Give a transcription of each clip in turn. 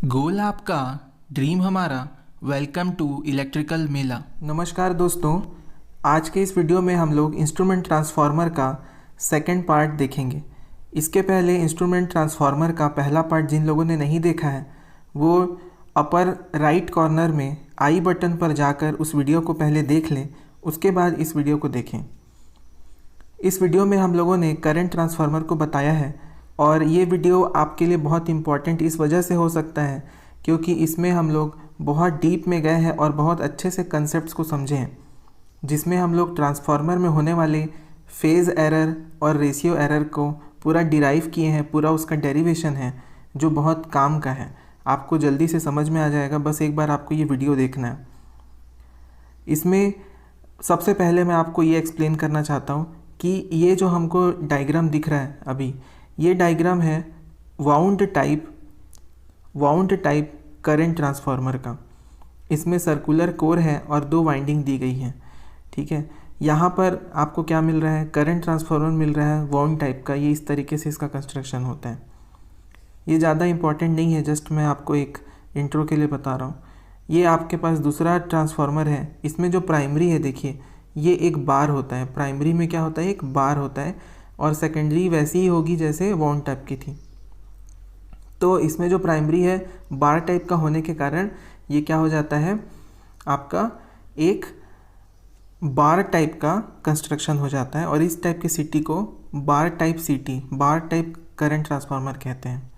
गोल आपका, ड्रीम हमारा। Welcome to electrical मेला। नमस्कार दोस्तों, आज के इस वीडियो में हम लोग इंस्ट्रूमेंट ट्रांसफार्मर का सेकंड पार्ट देखेंगे। इसके पहले इंस्ट्रूमेंट ट्रांसफार्मर का पहला पार्ट जिन लोगों ने नहीं देखा है वो अपर राइट कॉर्नर में आई बटन पर जाकर उस वीडियो को पहले देख लें, उसके बाद इस वीडियो को देखें। इस वीडियो में हम लोगों ने करंट ट्रांसफार्मर को बताया है और ये वीडियो आपके लिए बहुत इम्पॉर्टेंट इस वजह से हो सकता है क्योंकि इसमें हम लोग बहुत डीप में गए हैं और बहुत अच्छे से कंसेप्ट्स को समझे हैं, जिसमें हम लोग ट्रांसफार्मर में होने वाले फेज़ एरर और रेशियो एरर को पूरा डिराइव किए हैं। पूरा उसका डेरिवेशन है जो बहुत काम का है, आपको जल्दी से समझ में आ जाएगा। बस एक बार आपको ये वीडियो देखना है। इसमें सबसे पहले मैं आपको ये एक्सप्लेन करना चाहता हूँ कि ये जो हमको डायग्राम दिख रहा है अभी, ये डायग्राम है वाउंड टाइप करंट ट्रांसफार्मर का। इसमें सर्कुलर कोर है और दो वाइंडिंग दी गई हैं, ठीक है। यहाँ पर आपको क्या मिल रहा है, करंट ट्रांसफार्मर मिल रहा है वाउंड टाइप का। ये इस तरीके से इसका कंस्ट्रक्शन होता है। ये ज़्यादा इम्पॉर्टेंट नहीं है, जस्ट मैं आपको एक इंट्रो के लिए बता रहा हूँ। ये आपके पास दूसरा ट्रांसफार्मर है। इसमें जो प्राइमरी है, देखिए ये एक बार होता है। प्राइमरी में क्या होता है, एक बार होता है, और सेकेंडरी वैसी ही होगी जैसे वाउंड टाइप की थी। तो इसमें जो प्राइमरी है बार टाइप का होने के कारण ये क्या हो जाता है, आपका एक बार टाइप का कंस्ट्रक्शन हो जाता है। और इस टाइप की सीटी को बार टाइप करंट ट्रांसफार्मर कहते हैं।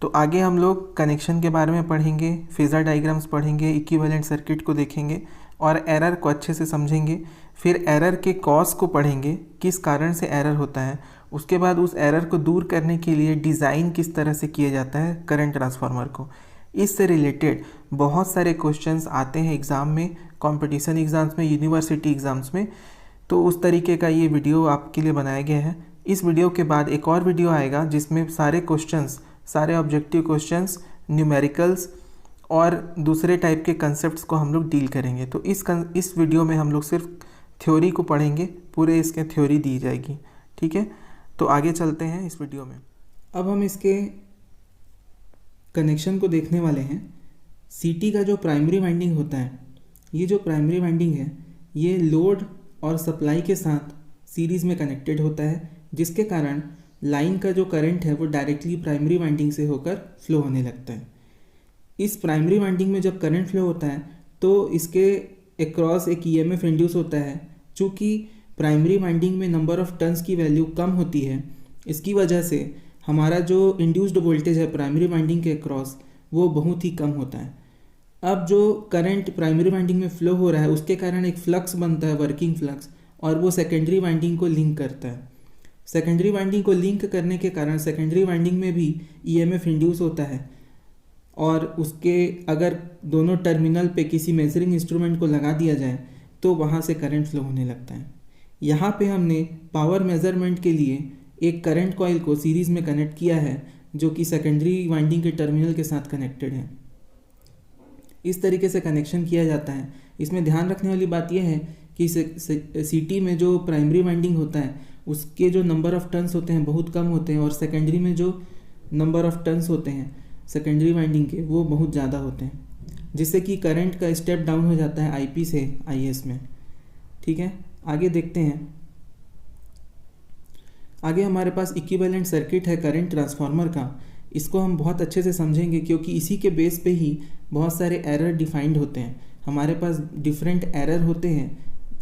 तो आगे हम लोग कनेक्शन के बारे में पढ़ेंगे, फेज़र डायग्राम्स पढ़ेंगे, इक्विवेलेंट सर्किट को देखेंगे और एरर को अच्छे से समझेंगे। फिर एरर के कॉज को पढ़ेंगे, किस कारण से एरर होता है। उसके बाद उस एरर को दूर करने के लिए डिज़ाइन किस तरह से किया जाता है करंट ट्रांसफार्मर को। इससे रिलेटेड बहुत सारे क्वेश्चंस आते हैं एग्ज़ाम में, कंपटीशन एग्ज़ाम्स में, यूनिवर्सिटी एग्ज़ाम्स में। तो उस तरीके का ये वीडियो आपके लिए बनाया गया है। इस वीडियो के बाद एक और वीडियो आएगा जिसमें सारे ऑब्जेक्टिव क्वेश्चंस, न्यूमेरिकल्स और दूसरे टाइप के कंसेप्ट्स को हम लोग डील करेंगे। तो इस वीडियो में हम लोग सिर्फ थ्योरी को पढ़ेंगे, पूरे इसके थ्योरी दी जाएगी, ठीक है। तो आगे चलते हैं इस वीडियो में। अब हम इसके कनेक्शन को देखने वाले हैं। सीटी का जो प्राइमरी वाइंडिंग होता है, ये जो प्राइमरी वाइंडिंग है ये लोड और सप्लाई के साथ सीरीज़ में कनेक्टेड होता है, जिसके कारण लाइन का जो करंट है वो डायरेक्टली प्राइमरी वाइंडिंग से होकर फ्लो होने लगता है। इस प्राइमरी वाइंडिंग में जब करंट फ्लो होता है तो इसके अक्रॉस एक ईएमएफ इंड्यूस होता है। चूँकि प्राइमरी वाइंडिंग में नंबर ऑफ़ टर्न्स की वैल्यू कम होती है, इसकी वजह से हमारा जो इंड्यूस्ड वोल्टेज है प्राइमरी वाइंडिंग के अक्रॉस वो बहुत ही कम होता है। अब जो करंट प्राइमरी वाइंडिंग में फ़्लो हो रहा है उसके कारण एक फ्लक्स बनता है, वर्किंग फ्लक्स, और वो सेकेंडरी वाइंडिंग को लिंक करता है। सेकेंडरी वाइंडिंग को लिंक करने के कारण सेकेंडरी वाइंडिंग में भी ईएमएफ इंड्यूस होता है, और उसके अगर दोनों टर्मिनल पे किसी मेजरिंग इंस्ट्रूमेंट को लगा दिया जाए तो वहाँ से करंट फ्लो होने लगता है। यहाँ पे हमने पावर मेजरमेंट के लिए एक करंट कॉइल को सीरीज़ में कनेक्ट किया है जो कि सेकेंडरी वाइंडिंग के टर्मिनल के साथ कनेक्टेड है। इस तरीके से कनेक्शन किया जाता है। इसमें ध्यान रखने वाली बात यह है कि सीटी में जो प्राइमरी वाइंडिंग होता है उसके जो नंबर ऑफ़ टर्न्स होते हैं बहुत कम होते हैं, और सेकेंडरी में जो नंबर ऑफ़ टर्न्स होते हैं सेकेंडरी वाइंडिंग के वो बहुत ज़्यादा होते हैं, जिससे कि करंट का स्टेप डाउन हो जाता है आईपी से आईएस में, ठीक है। आगे देखते हैं। आगे हमारे पास इक्विवेलेंट सर्किट है करंट ट्रांसफार्मर का। इसको हम बहुत अच्छे से समझेंगे क्योंकि इसी के बेस पे ही बहुत सारे एरर डिफाइंड होते हैं। हमारे पास डिफरेंट एरर होते हैं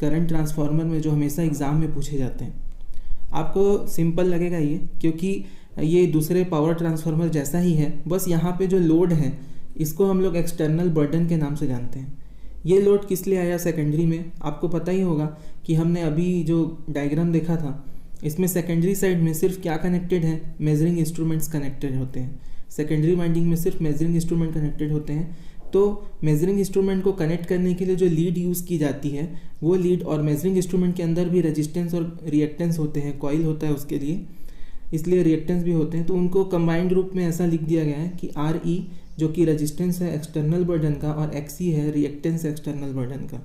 करंट ट्रांसफार्मर में जो हमेशा एग्ज़ाम में पूछे जाते हैं। आपको सिंपल लगेगा ये, क्योंकि ये दूसरे पावर ट्रांसफार्मर जैसा ही है, बस यहाँ पे जो लोड है इसको हम लोग एक्सटर्नल बर्डन के नाम से जानते हैं। ये लोड किस लिए आया सेकेंडरी में, आपको पता ही होगा कि हमने अभी जो डायग्राम देखा था इसमें सेकेंडरी साइड में सिर्फ क्या कनेक्टेड है, मेजरिंग इंस्ट्रूमेंट्स कनेक्टेड होते हैं। सेकेंडरी वाइंडिंग में सिर्फ मेजरिंग इंस्ट्रूमेंट कनेक्टेड होते हैं। तो मेजरिंग इंस्ट्रूमेंट को कनेक्ट करने के लिए जो लीड यूज़ की जाती है वो लीड, और मेजरिंग इंस्ट्रूमेंट के अंदर भी रेजिस्टेंस और रिएक्टेंस होते हैं, कॉइल होता है उसके लिए, इसलिए रिएक्टेंस भी होते हैं। तो उनको कंबाइंड रूप में ऐसा लिख दिया गया है कि आर ई जो कि रेजिस्टेंस है एक्सटर्नल बर्डन का और एक्स ई है रिएक्टेंस एक्सटर्नल बर्डन का।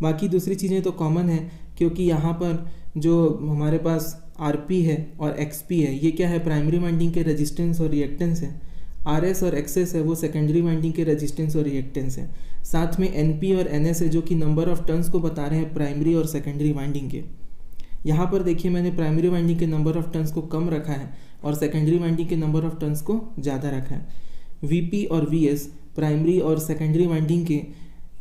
बाकी दूसरी चीज़ें तो कॉमन है, क्योंकि यहाँ पर जो हमारे पास आर पी है और एक्स पी है, ये क्या है, प्राइमरी वाइंडिंग के रेजिस्टेंस और रिएक्टेंस है। आर एस और एक्सेस है वो सेकेंडरी वाइंडिंग के रेजिस्टेंस और रिएक्टेंस है। साथ में एन पी और एन एस है जो कि नंबर ऑफ टर्न्स को बता रहे हैं प्राइमरी और सेकेंडरी वाइंडिंग के। यहाँ पर देखिए मैंने प्राइमरी वाइंडिंग के नंबर ऑफ टर्न्स को कम रखा है और सेकेंडरी वाइंडिंग के नंबर ऑफ टर्न्स को ज़्यादा रखा है। वी पी और वी एस प्राइमरी और सेकेंडरी वाइंडिंग के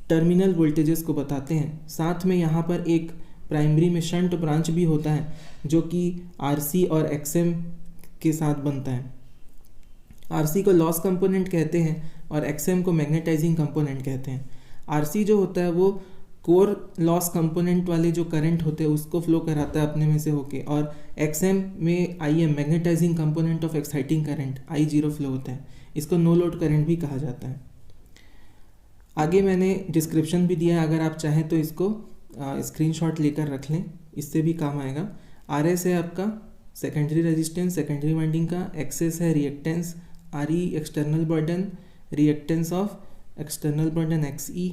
टर्मिनल वोल्टेजेस को बताते हैं। साथ में यहाँ पर एक प्राइमरी में शंट ब्रांच भी होता है जो कि आरसी और एक्सएम के साथ बनता है। आरसी को लॉस कंपोनेंट कहते हैं और एक्सएम को मैग्नेटाइजिंग कंपोनेंट कहते हैं। आरसी जो होता है वो कोर लॉस कंपोनेंट वाले जो करंट होते हैं उसको फ्लो कराता है अपने में से होके, और एक्सएम में IM magnetising component of exciting current I0 flow होता है। इसको नो लोड करंट भी कहा जाता है। आगे मैंने डिस्क्रिप्शन भी दिया है, अगर आप चाहें तो इसको स्क्रीनशॉट लेकर रख लें, इससे भी काम आएगा। आर एस है आपका secondary resistance secondary winding XS, एक्सेस है reactance, R E external burden, reactance of external burden X E,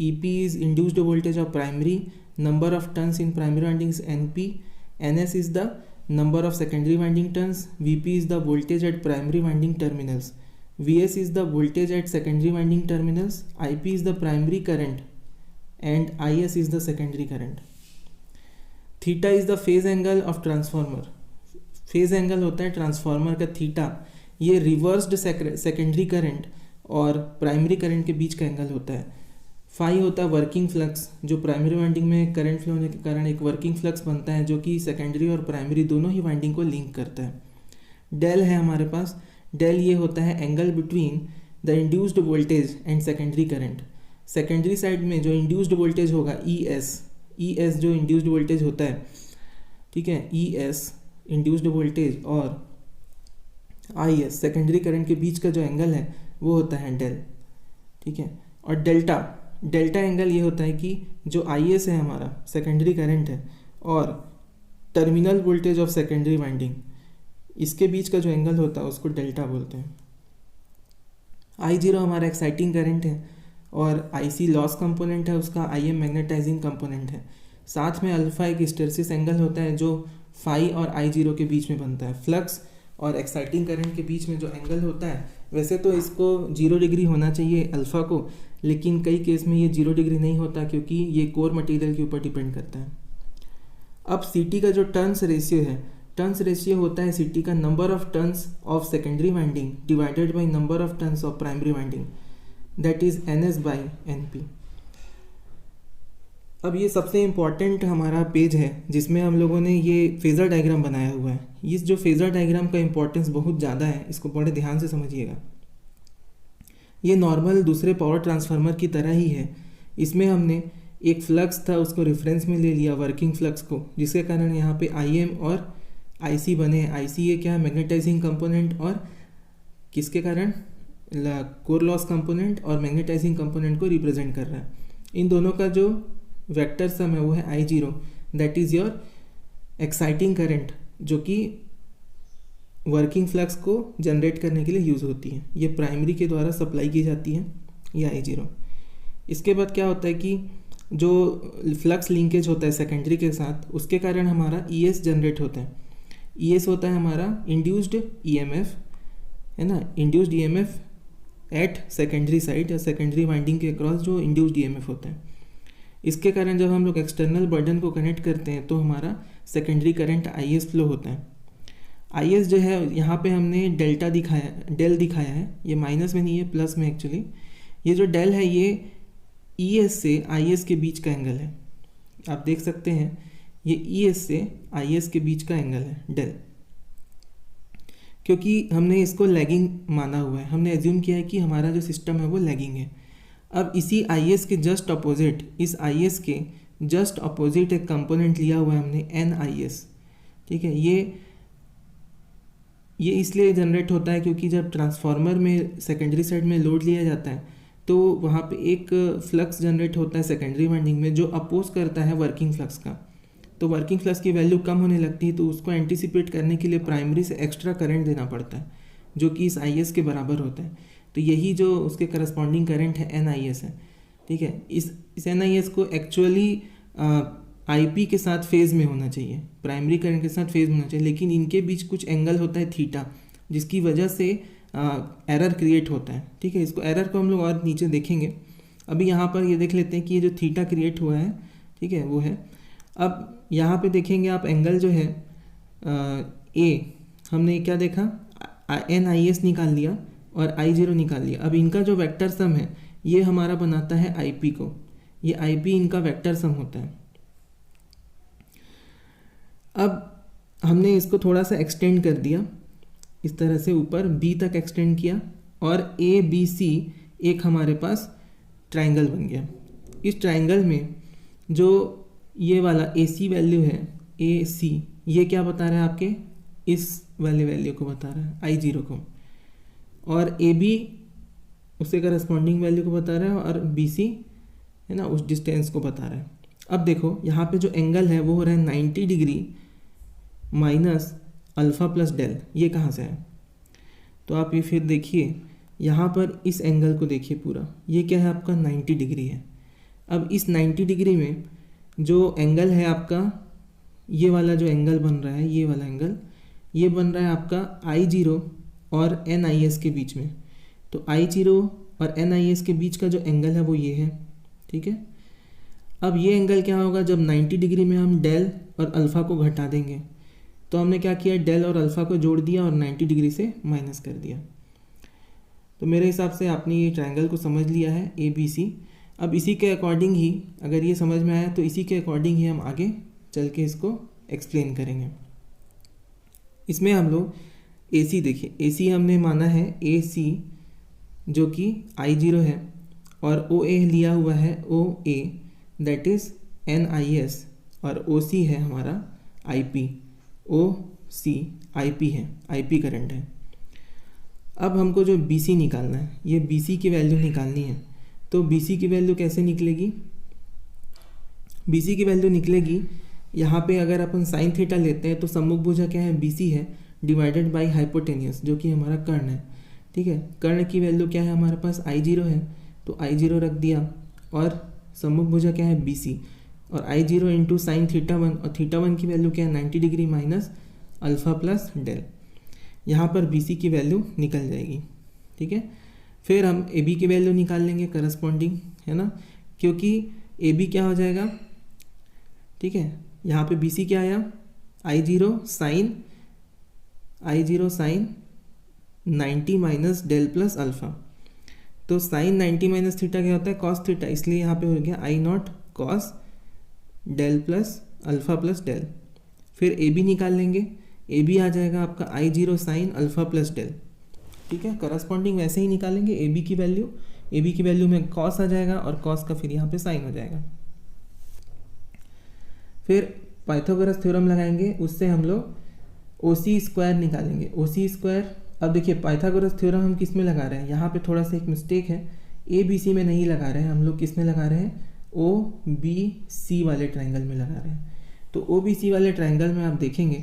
E P is induced voltage of primary, number of turns in primary winding is N P, N S is the number of secondary winding turns, V P is the voltage at primary winding terminals, Vs is the voltage at secondary winding terminals, Ip is the primary current and Is is the secondary current. Theta is the phase angle of transformer. phase angle होता है transformer का theta, ये reversed secondary current और primary current के बीच का angle होता है। Phi होता है वर्किंग फ्लक्स, जो प्राइमरी वाइंडिंग में करंट फ्लो होने के कारण एक वर्किंग फ्लक्स बनता है जो कि सेकेंडरी और प्राइमरी दोनों ही वाइंडिंग को लिंक करता है। डेल है हमारे पास, डेल ये होता है angle between the induced voltage and secondary current. Secondary side में जो इंड्यूस्ड वोल्टेज होगा ई एस जो इंड्यूस्ड वोल्टेज होता है, ठीक है, ई एस इंड्यूस्ड वोल्टेज और आई एस सेकेंडरी करंट के बीच का जो एंगल है वो होता है डेल, ठीक है। और डेल्टा एंगल ये होता है कि जो आई एस है हमारा सेकेंडरी करंट है और terminal voltage of secondary winding, इसके बीच का जो एंगल होता है उसको डेल्टा बोलते हैं। I0 हमारा एक्साइटिंग करंट है और IC लॉस कंपोनेंट है उसका, IM मैग्नेटाइजिंग कंपोनेंट है। साथ में अल्फा एक हिस्टैरिसीस एंगल होता है जो फाई और I0 के बीच में बनता है। फ्लक्स और एक्साइटिंग करंट के बीच में जो एंगल होता है, वैसे तो इसको 0 डिग्री होना चाहिए अल्फ़ा को, लेकिन कई केस में ये 0 डिग्री नहीं होता क्योंकि ये कोर मटेरियल के ऊपर डिपेंड करता है। अब CT का जो टर्न्स रेशियो है, टर्न्स रेशियो होता है CT का number of turns of secondary winding divided by number of turns of primary winding, that is NS by NP। अब ये सबसे इम्पॉर्टेंट हमारा पेज है जिसमें हम लोगों ने ये फेज़र डायग्राम बनाया हुआ है। इस जो फेज़र डायग्राम का इम्पोर्टेंस बहुत ज़्यादा है, इसको बड़े ध्यान से समझिएगा। ये नॉर्मल दूसरे पावर ट्रांसफार्मर की तरह ही है। इसमें हमने एक फ्लक्स था उसको रेफरेंस में ले लिया, वर्किंग फ्लक्स को, जिसके कारण यहाँ पे IM और IC बने हैं। IC ये क्या है, मैग्नेटाइजिंग कंपोनेंट, और किसके कारण, कोर लॉस कंपोनेंट और मैग्नेटाइजिंग कंपोनेंट को रिप्रेजेंट कर रहा है। इन दोनों का जो वेक्टर सम है वो है I0, that is your exciting current जो कि वर्किंग फ्लक्स को जनरेट करने के लिए यूज़ होती है। ये प्राइमरी के द्वारा सप्लाई की जाती है, ये I0। इसके बाद क्या होता है कि जो फ्लक्स लिंकेज होता है सेकेंडरी के साथ, उसके कारण हमारा ES जनरेट होता है। ES होता है हमारा इंड्यूस्ड EMF, है ना, induced EMF at secondary side या सेकेंडरी वाइंडिंग के अक्रॉस जो इंड्यूस्ड EMF होता है। इसके कारण जब हम लोग एक्सटर्नल बर्डन को कनेक्ट करते हैं तो हमारा सेकेंडरी करंट IS फ्लो होता है। IS जो है यहाँ पे हमने डेल्टा दिखाया, डेल दिखाया है, ये माइनस में नहीं है प्लस में एक्चुअली। ये जो डेल है ये ES से IS के बीच का एंगल है, आप देख सकते हैं ये ES से IS के बीच का एंगल है डेल, क्योंकि हमने इसको लैगिंग माना हुआ है। हमने एज्यूम किया है कि हमारा जो सिस्टम है वो लैगिंग है। अब इसी IS के जस्ट अपोजिट, इस IS के जस्ट अपोजिट एक कंपोनेंट लिया हुआ है हमने NIS, ठीक है। ये इसलिए जनरेट होता है क्योंकि जब ट्रांसफार्मर में सेकेंडरी साइड में लोड लिया जाता है तो वहाँ पे एक फ्लक्स जनरेट होता है सेकेंडरी वाइंडिंग में जो अपोज करता है वर्किंग फ्लक्स का। तो वर्किंग फ्लक्स की वैल्यू कम होने लगती है, तो उसको एंटिसिपेट करने के लिए प्राइमरी से एक्स्ट्रा करंट देना पड़ता है जो कि इस IS के बराबर होता है। तो यही जो उसके करस्पॉन्डिंग करंट है NIS है, ठीक है। इस NIS को एक्चुअली IP के साथ फेज़ में होना चाहिए, प्राइमरी करंट के साथ फेज़ में होना चाहिए, लेकिन इनके बीच कुछ एंगल होता है थीटा, जिसकी वजह से एरर क्रिएट होता है। ठीक है, इसको एरर को हम लोग और नीचे देखेंगे। अभी यहाँ पर ये देख लेते हैं कि ये जो थीटा क्रिएट हुआ है, ठीक है, वो है। अब यहाँ पे देखेंगे आप एंगल जो है ए, हमने क्या देखा, NIS निकाल लिया और I0 निकाल लिया। अब इनका जो वेक्टर सम है ये हमारा बनाता है IP को, ये IP इनका वेक्टर सम होता है। अब हमने इसको थोड़ा सा एक्सटेंड कर दिया, इस तरह से ऊपर B तक एक्सटेंड किया और ABC एक हमारे पास ट्राइंगल बन गया। इस ट्राइंगल में जो ये वाला AC वैल्यू है, AC, ये क्या बता रहा है आपके, इस वाले वैल्यू को बता रहा है I0 को, और AB उससे करस्पॉन्डिंग वैल्यू को बता रहा है और BC है ना उस डिस्टेंस को बता रहा है। अब देखो यहाँ पे जो एंगल है वो हो रहा है 90 degree minus alpha plus del. ये कहाँ से है, तो आप ये फिर देखिए यहाँ पर इस एंगल को देखिए पूरा, ये क्या है आपका 90 डिग्री है। अब इस 90 डिग्री में जो एंगल है आपका, ये वाला जो एंगल बन रहा है, ये वाला एंगल, ये बन रहा है आपका I0 और NIS के बीच में। तो I0 और NIS के बीच का जो एंगल है वो ये है। ठीक है, अब ये एंगल क्या होगा, जब 90 डिग्री में हम डेल और अल्फ़ा को घटा देंगे, तो हमने क्या किया, डेल और अल्फ़ा को जोड़ दिया और 90 डिग्री से माइनस कर दिया। तो मेरे हिसाब से आपने ये ट्रायंगल को समझ लिया है ABC। अब इसी के अकॉर्डिंग ही, अगर ये समझ में आया तो इसी के अकॉर्डिंग ही हम आगे चल के इसको एक्सप्लेन करेंगे। इसमें हम लोग AC देखिए, AC हमने माना है AC जो कि I0 है और OA लिया हुआ है OA, दैट इज़ NIS, और OC है हमारा IP, OC IP है, IP करंट है। अब हमको जो BC निकालना है, ये BC की वैल्यू निकालनी है। तो BC की वैल्यू कैसे निकलेगी, BC की वैल्यू निकलेगी, यहाँ पे अगर अपन साइन थीटा लेते हैं तो सम्मुख भुजा क्या है, BC है, डिवाइडेड बाय हाइपोटेनियस जो कि हमारा कर्ण है। ठीक है, कर्ण की वैल्यू क्या है हमारे पास, I0 है, तो I0 रख दिया, और सम्मुख भुजा क्या है, BC, और I0 इंटू साइन थीटा 1, और थीटा 1 की वैल्यू क्या है, 90 degree minus alpha plus del. यहाँ पर BC की वैल्यू निकल जाएगी। ठीक है, फिर हम AB की वैल्यू निकाल लेंगे करस्पॉन्डिंग, है ना, क्योंकि AB क्या हो जाएगा, ठीक है, यहाँ पे BC क्या आया, I0 sine 90 minus del plus alpha. तो साइन 90 माइनस थीटा क्या होता है, कॉस थीटा, इसलिए यहाँ पे हो गया I0 cos del plus alpha plus del. फिर AB निकाल लेंगे, AB आ जाएगा आपका I0 sine alpha plus del. ठीक है, करस्पॉन्डिंग वैसे ही निकालेंगे AB की वैल्यू, AB की वैल्यू में कॉस आ जाएगा और कॉस का फिर यहाँ पे साइन हो जाएगा। फिर पाइथागोरस थ्योरम लगाएंगे, उससे हम लोग OC स्क्वायर निकालेंगे, OC स्क्वायर। अब देखिए पाइथागोरस थ्योरम हम किस में लगा रहे हैं, यहाँ पे थोड़ा सा एक मिस्टेक है, ABC में नहीं लगा रहे हैं हम लोग, किस में लगा रहे हैं, OBC वाले ट्रायंगल में लगा रहे हैं। तो OBC वाले ट्रायंगल में आप देखेंगे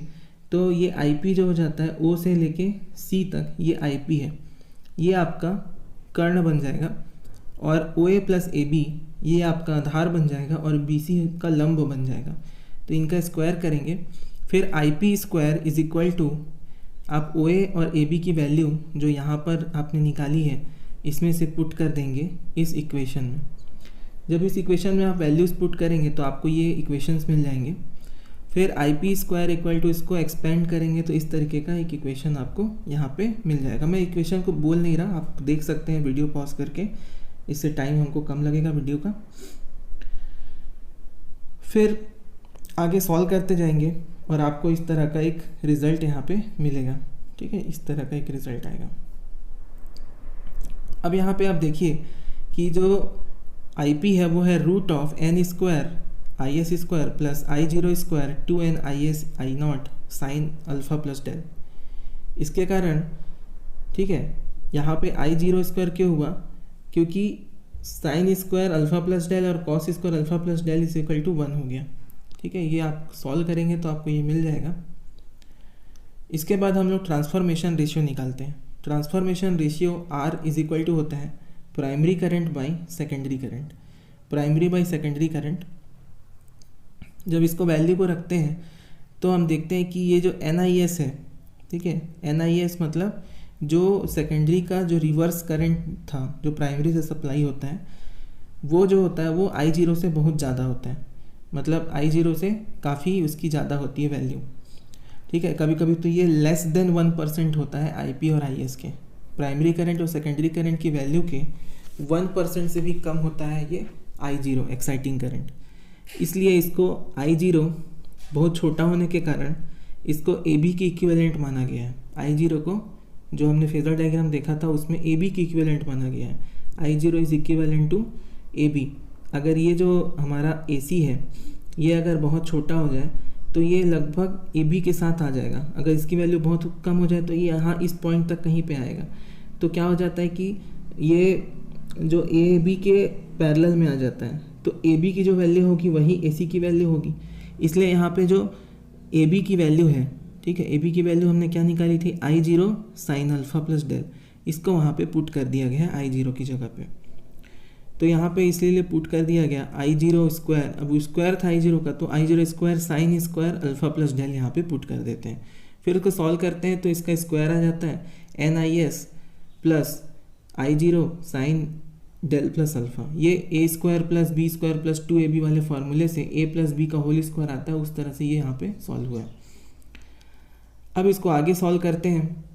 तो ये IP जो हो जाता है O से लेके C तक, ये IP है, ये आपका कर्ण बन जाएगा, और OA प्लस AB ये आपका आधार बन जाएगा, और BC का लंब बन जाएगा। तो इनका स्क्वायर करेंगे, फिर IP square is equal to, आप OA और AB की वैल्यू जो यहाँ पर आपने निकाली है इसमें से पुट कर देंगे इस इक्वेशन में। जब इस इक्वेशन में आप वैल्यूज़ पुट करेंगे तो आपको ये इक्वेशंस मिल जाएंगे। फिर IP स्क्वायर इक्वल टू, इसको एक्सपेंड करेंगे तो इस तरीके का एक इक्वेशन आपको यहाँ पे मिल जाएगा। मैं इक्वेशन को बोल नहीं रहा, आप देख सकते हैं वीडियो पॉज करके, इससे टाइम हमको कम लगेगा वीडियो का। फिर आगे सॉल्व करते जाएंगे और आपको इस तरह का एक रिज़ल्ट यहाँ पे मिलेगा। ठीक है, इस तरह का एक रिज़ल्ट आएगा। अब यहाँ पे आप देखिए कि जो IP है वो है root of n square IS square plus I0 square 2n IS I0 sine alpha plus del. इसके कारण, ठीक है, यहाँ पे I0 स्क्वायर क्यों हुआ, क्योंकि sine square alpha plus del और cos square alpha plus del is equal to 1 हो गया। ठीक है, ये आप सॉल्व करेंगे तो आपको ये मिल जाएगा। इसके बाद हम लोग ट्रांसफॉर्मेशन रेशियो निकालते हैं। Transformation ratio R is equal to होता है primary current by secondary current, primary by secondary current. जब इसको वैल्यू को रखते हैं तो हम देखते हैं कि ये जो NIS है, ठीक है, NIS मतलब जो सेकेंडरी का जो रिवर्स करंट था जो प्राइमरी से सप्लाई होता है वो जो होता है वो I0 से बहुत ज़्यादा होता है, मतलब I0 से काफ़ी उसकी ज़्यादा होती है वैल्यू, ठीक है। कभी कभी तो ये लेस देन 1% होता है IP और IS के, प्राइमरी करंट और सेकेंडरी करंट की वैल्यू के 1% से भी कम होता है ये I0 एक्साइटिंग करंट। इसलिए इसको I0 बहुत छोटा होने के कारण इसको AB की इक्विवेलेंट माना गया है। I0 को जो हमने फेजर डायग्राम देखा था उसमें AB की इक्विवेलेंट माना गया है। I0 is equivalent to AB। अगर ये जो हमारा AC है ये अगर बहुत छोटा हो जाए तो ये लगभग AB के साथ आ जाएगा। अगर इसकी वैल्यू बहुत कम हो जाए तो ये यहाँ इस पॉइंट तक कहीं पे आएगा। तो क्या हो जाता है कि ये जो AB के पैरेलल में आ जाता है, तो AB की जो वैल्यू होगी वही AC की वैल्यू होगी। इसलिए यहाँ पे जो AB की वैल्यू है, ठीक है, AB की वैल्यू हमने क्या निकाली थी, I0 sine alpha plus del, इसको वहाँ पे पुट कर दिया गया है I0 की जगह पे। तो यहाँ पे इसलिए पुट कर दिया गया I0 स्क्वायर, अब स्क्वायर था I0 का तो I0 square sine square alpha plus del यहाँ पे पुट कर देते हैं। फिर उसको सॉल्व करते हैं तो इसका स्क्वायर आ जाता है NIS plus I0 sine del plus alpha. ये A square plus B square plus 2AB वाले फार्मूले से A प्लस B का होल स्क्वायर आता है, उस तरह से ये यहाँ पे सॉल्व हुआ है। अब इसको आगे सॉल्व करते हैं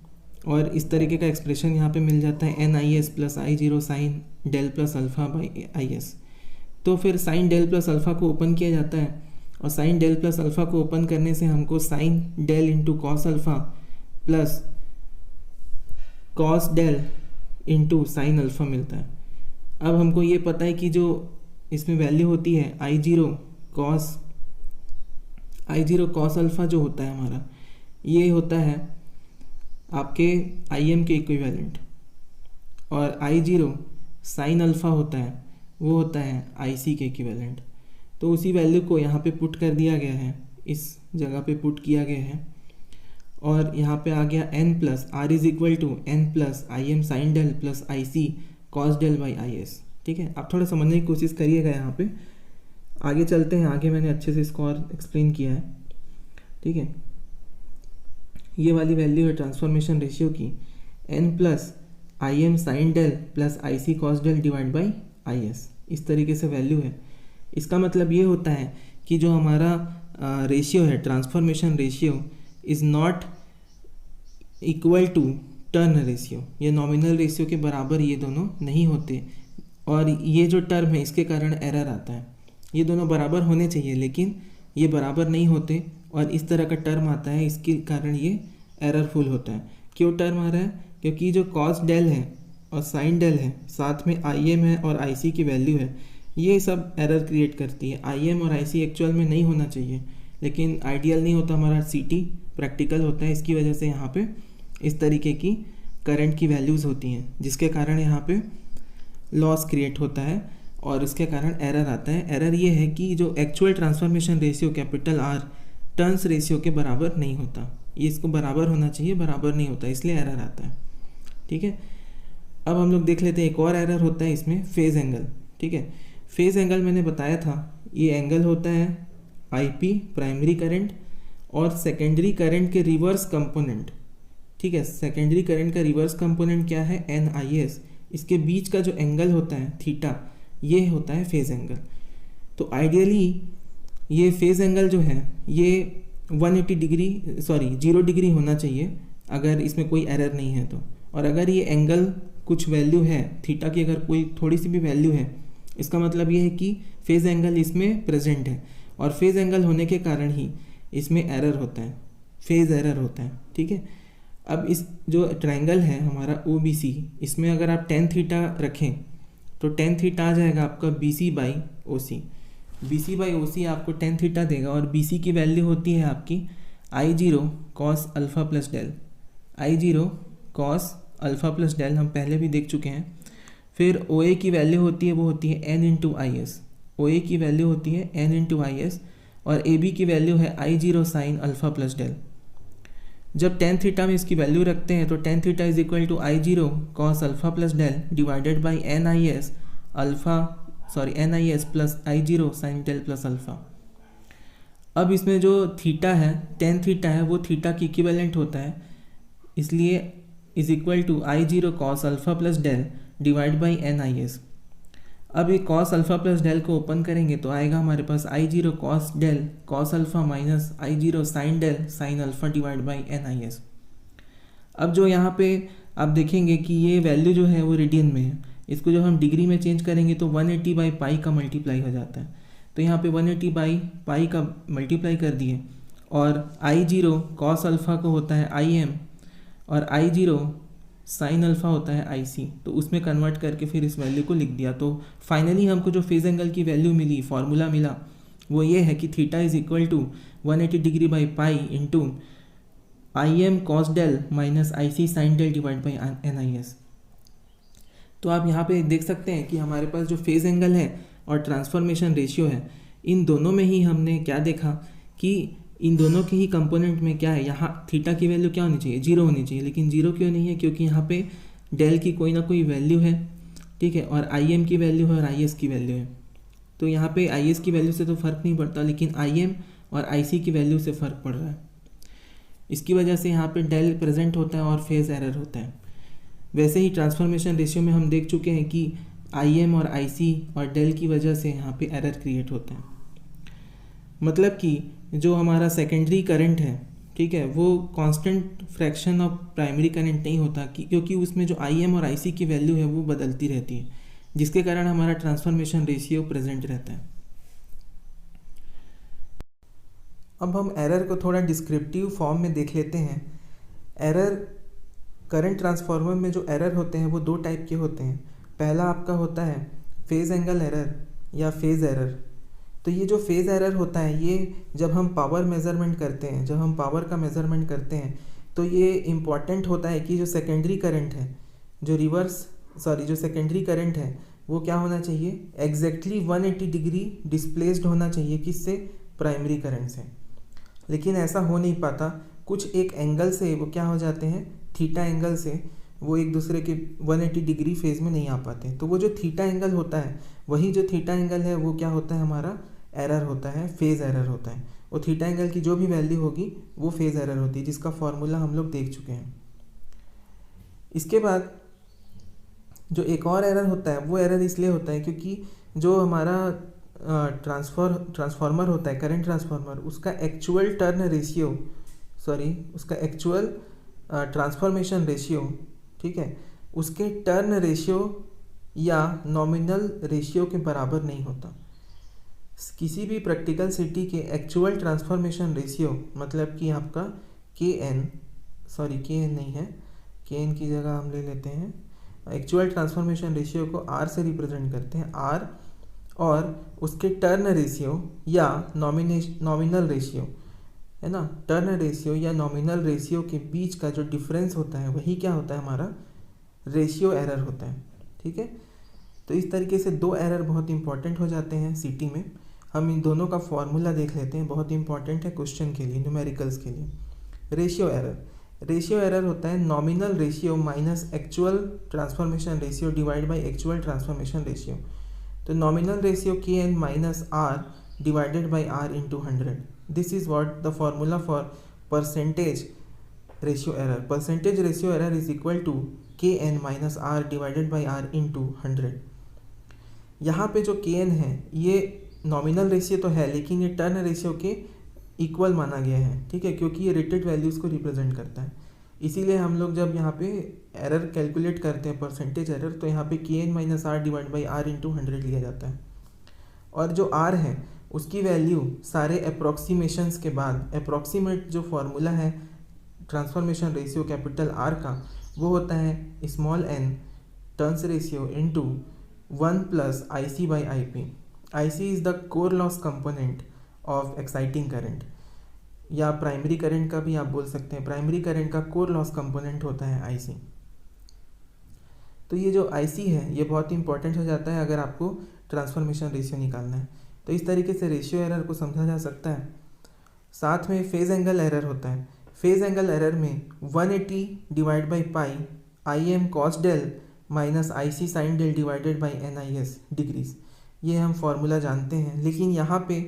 और इस तरीके का एक्सप्रेशन यहाँ पे मिल जाता है NIS plus I0 sine del plus alpha by IS। तो फिर साइन डेल प्लस अल्फ़ा को ओपन किया जाता है और साइन डेल प्लस अल्फ़ा को ओपन करने से हमको sine del into cos alpha plus cos del into sine alpha मिलता है। अब हमको ये पता है कि जो इसमें वैल्यू होती है I0 कॉस अल्फ़ा जो होता है हमारा, ये होता है आपके IM के इक्विवेलेंट, और I0 साइन अल्फ़ा होता है वो होता है IC के इक्विवेलेंट। तो उसी वैल्यू को यहाँ पे पुट कर दिया गया है, इस जगह पे पुट किया गया है और यहाँ पे आ गया n plus R is equal to n plus IM sine del plus IC cos del by IS। ठीक है, आप थोड़ा समझने की कोशिश करिएगा। यहाँ पे आगे चलते हैं, आगे मैंने अच्छे से इसको और एक्सप्लेन किया है। ठीक है, ये वाली वैल्यू है ट्रांसफॉर्मेशन रेशियो की n plus IM sine del plus IC cos del divide by IS, इस तरीके से वैल्यू है। इसका मतलब ये होता है कि जो हमारा रेशियो है transformation ratio is not equal to turn ratio, ये नॉमिनल रेशियो के बराबर ये दोनों नहीं होते, और ये जो टर्म है इसके कारण एरर आता है। ये दोनों बराबर होने चाहिए लेकिन ये बराबर नहीं होते और इस तरह का टर्म आता है, इसके कारण ये एररफुल होता है। क्यों टर्म आ रहा है? क्योंकि जो कॉस डेल है और साइन डेल है, साथ में IM है और IC की वैल्यू है, ये सब एरर क्रिएट करती है। IM और IC एक्चुअल में नहीं होना चाहिए, लेकिन आइडियल नहीं होता, हमारा CT प्रैक्टिकल होता है, इसकी वजह से यहाँ पे इस तरीके की करंट की वैल्यूज़ होती हैं, जिसके कारण यहाँ पे लॉस क्रिएट होता है और इसके कारण एरर आता है। एरर ये है कि जो actual transformation ratio capital R turns ratio के बराबर नहीं होता, ये इसको बराबर होना चाहिए, बराबर नहीं होता, इसलिए एरर आता है। ठीक है, अब हम लोग देख लेते हैं एक और एरर होता है इसमें, फेज़ एंगल। ठीक है, फेज़ एंगल मैंने बताया था, ये एंगल होता है IP प्राइमरी करंट और सेकेंडरी करंट के रिवर्स कंपोनेंट। ठीक है, सेकेंडरी करंट का रिवर्स कंपोनेंट क्या है? NIS, इसके बीच का जो एंगल होता है थीटा, ये होता है फेज़ एंगल। तो आइडियली ये फेज़ एंगल जो है ये 0 डिग्री होना चाहिए अगर इसमें कोई एरर नहीं है तो, और अगर ये एंगल कुछ वैल्यू है थीटा की, अगर कोई थोड़ी सी भी वैल्यू है, इसका मतलब ये है कि फेज़ एंगल इसमें प्रेजेंट है, और फेज़ एंगल होने के कारण ही इसमें एरर होता है, फेज़ एरर होता है। ठीक है, अब इस जो ट्रायंगल है हमारा OBC, इसमें अगर आप tan थीटा रखें तो tan थीटा आ जाएगा आपका BC by OC। BC by OC आपको tan थीटा देगा, और BC की वैल्यू होती है आपकी I0 cos alpha plus del, I0 cos alpha plus del हम पहले भी देख चुके हैं। फिर OA की वैल्यू होती है, वो होती है n इंटू IS, OA की वैल्यू होती है n इंटू IS, और AB की वैल्यू है I0 sine alpha plus del. जब tan थीटा में इसकी वैल्यू रखते हैं तो tan theta is equal to I0 cos alpha plus del divided by NIS plus I0 sine del plus alpha. अब इसमें जो थीटा है, tan थीटा है, वो थीटा की इक्विवेलेंट होता है, इसलिए is equal to I zero cos alpha plus del divide by N I S. अब ये कॉस अल्फ़ा प्लस डेल को ओपन करेंगे तो आएगा हमारे पास I zero cos del cos alpha minus I zero sine del sine alpha divide by N I S. अब जो यहाँ पे आप देखेंगे कि ये वैल्यू जो है वो रेडियन में है, इसको जब हम डिग्री में चेंज करेंगे तो 180 बाई पाई का मल्टीप्लाई हो जाता है। तो यहाँ पे 180 बाई पाई का मल्टीप्लाई कर दिए और आई जीरो कॉस अल्फ़ा को होता है आई एम और आई जीरो साइन अल्फ़ा होता है आई सी, तो उसमें कन्वर्ट करके फिर इस वैल्यू को लिख दिया। तो फाइनली हमको जो फेज एंगल की वैल्यू मिली, फॉर्मूला मिला, वो ये है कि theta is equal to 180 degree by pi into I M cos del minus I C sine del divide by N I S. तो आप यहाँ पे देख सकते हैं कि हमारे पास जो फेज एंगल है और ट्रांसफॉर्मेशन रेशियो है, इन दोनों में ही हमने क्या देखा कि इन दोनों के ही कंपोनेंट में क्या है, यहाँ थीटा की वैल्यू क्या होनी चाहिए, जीरो होनी चाहिए। लेकिन जीरो क्यों नहीं है, क्योंकि यहाँ पे डेल की कोई ना कोई वैल्यू है, ठीक है, और आई एम की वैल्यू है और आई एस की वैल्यू है। तो यहाँ पे आई एस की वैल्यू से तो फ़र्क नहीं पड़ता, लेकिन आई एम और आई सी की वैल्यू से फ़र्क पड़ रहा है। इसकी वजह से यहाँ पे डेल प्रेजेंट होता है और फेज एरर होता है। वैसे ही ट्रांसफॉर्मेशन रेशियो में हम देख चुके हैं कि आई एम और आई सी और डेल की वजह से यहाँ पे एरर क्रिएट होता है। मतलब कि जो हमारा सेकेंडरी करंट है, ठीक है, वो constant fraction of primary current नहीं होता क्योंकि उसमें जो आई एम और आई सी की वैल्यू है वो बदलती रहती है, जिसके कारण हमारा ट्रांसफॉर्मेशन रेशियो प्रेजेंट रहता है। अब हम एरर को थोड़ा डिस्क्रिप्टिव फॉर्म में देख लेते हैं। एरर करंट ट्रांसफार्मर में जो एरर होते हैं वो दो टाइप के होते हैं। पहला आपका होता है फेज एंगल एरर या फेज एरर। तो ये जो फेज एरर होता है, ये जब हम पावर मेज़रमेंट करते हैं, जब हम पावर का मेज़रमेंट करते हैं, तो ये इम्पॉर्टेंट होता है कि जो सेकेंडरी करंट है, जो सेकेंडरी करंट है वो क्या होना चाहिए, एग्जैक्टली 180 डिग्री डिस्प्लेस्ड होना चाहिए, किससे, प्राइमरी करंट से। लेकिन ऐसा हो नहीं पाता, कुछ एक एंगल से वो क्या हो जाते हैं, थीटा एंगल से वो एक दूसरे के 180 डिग्री फेज में नहीं आ पाते। तो वो जो थीटा एंगल होता है, वही जो थीटा एंगल है वो क्या होता है, हमारा एरर होता है, फेज एरर होता है। वो थीटा एंगल की जो भी वैल्यू होगी वो फेज एरर होती है, जिसका फॉर्मूला हम लोग देख चुके हैं। इसके बाद जो एक और एरर होता है, वो एरर इसलिए होता है क्योंकि जो हमारा ट्रांसफार्मर होता है, करंट ट्रांसफार्मर, उसका एक्चुअल ट्रांसफॉर्मेशन रेशियो, ठीक है, उसके टर्न रेशियो या नॉमिनल रेशियो के बराबर नहीं होता। किसी भी प्रैक्टिकल सिटी के एक्चुअल ट्रांसफॉर्मेशन रेशियो, मतलब कि आपका के एन नहीं है, के एन की जगह हम ले लेते हैं, एक्चुअल ट्रांसफॉर्मेशन रेशियो को आर से रिप्रेजेंट करते हैं, आर, और उसके टर्न रेशियो या नॉमिनल रेशियो, है ना, टर्न रेशियो या नॉमिनल रेशियो के बीच का जो डिफरेंस होता है वही क्या होता है, हमारा रेशियो एरर होता है। ठीक है, तो इस तरीके से दो एरर बहुत इंपॉर्टेंट हो जाते हैं सीटी में। हम इन दोनों का फॉर्मूला देख लेते हैं, बहुत इंपॉर्टेंट है क्वेश्चन के लिए, न्यूमेरिकल्स के लिए। रेशियो एरर होता है nominal ratio minus actual transformation ratio divide by actual transformation ratio. तो nominal ratio K N minus R divided by R into 100। This is what the formula for percentage ratio error. Percentage ratio error is equal to K N minus R divided by R into 100। यहाँ पे जो के N है ये nominal ratio तो है, लेकिन ये टर्न रेशियो के इक्वल माना गया है, ठीक है, क्योंकि ये रेटेड वैल्यूज़ को रिप्रेजेंट करता है। इसीलिए हम लोग जब यहाँ पे एरर कैलकुलेट करते हैं, परसेंटेज एरर, तो यहाँ पे K N minus R divide by R into 100 लिया जाता है। और जो आर है उसकी वैल्यू सारे अप्रॉक्सीमेशंस के बाद, अप्रॉक्सीमेट जो फॉर्मूला है ट्रांसफॉर्मेशन रेशियो कैपिटल आर का, वो होता है small N turns ratio into 1 plus I C by I P. I C is the core loss component of exciting current, या प्राइमरी करंट का भी आप बोल सकते हैं। प्राइमरी करंट का कोर लॉस कंपोनेंट होता है आई सी। तो ये जो आई सी है ये बहुत इंपॉर्टेंट हो जाता है अगर आपको ट्रांसफॉर्मेशन रेशियो निकालना है। तो इस तरीके से रेशियो एरर को समझा जा सकता है। साथ में फेज एंगल एरर होता है। फेज एंगल एरर में 180 divide by pi I M cos del minus I C sine del divided by N I S degrees, ये हम फॉर्मूला जानते हैं। लेकिन यहाँ पे